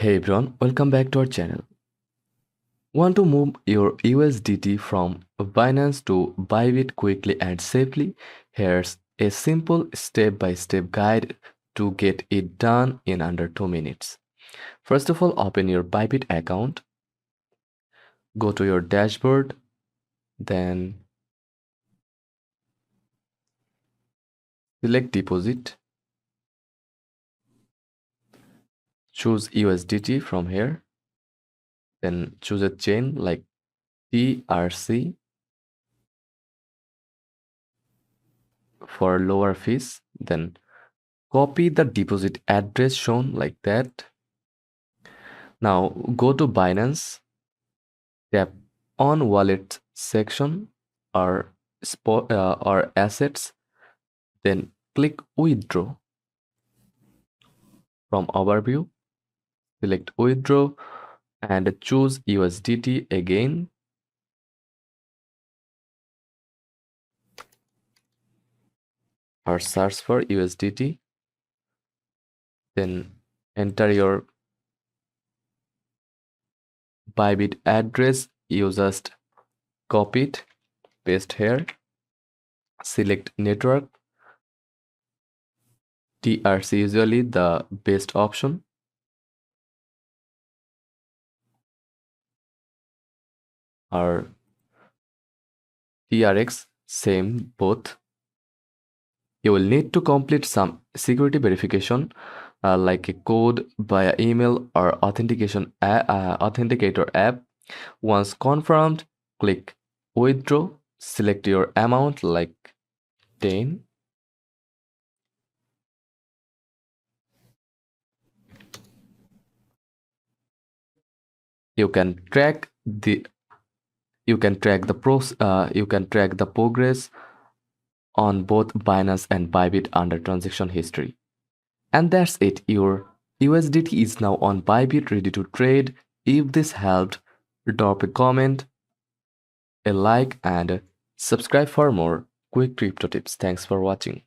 Hey everyone, welcome back to our channel. Want to move your USDT from Binance to Bybit quickly and safely? Here's a simple step-by-step guide to get it done in under 2 minutes. First of all, open your Bybit account, go to your dashboard, then select deposit, choose USDT from here, then choose a chain like TRC for lower fees, then copy the deposit address shown like that. Now go to Binance, tap on wallet section or or assets, then click withdraw. From overview, select withdraw and choose USDT again. Or search for USDT, then enter your Bybit address. You just copy it, paste here, select network. TRC is usually the best option. Or TRX, same both. You will need to complete some security verification like a code via email or authenticator app. Once confirmed, click withdraw, select your amount like 10. You can track the progress on both Binance and Bybit under transaction history. And that's it. Your USDT is now on Bybit, ready to trade. If this helped, drop a comment, a like, and subscribe for more quick crypto tips. Thanks for watching.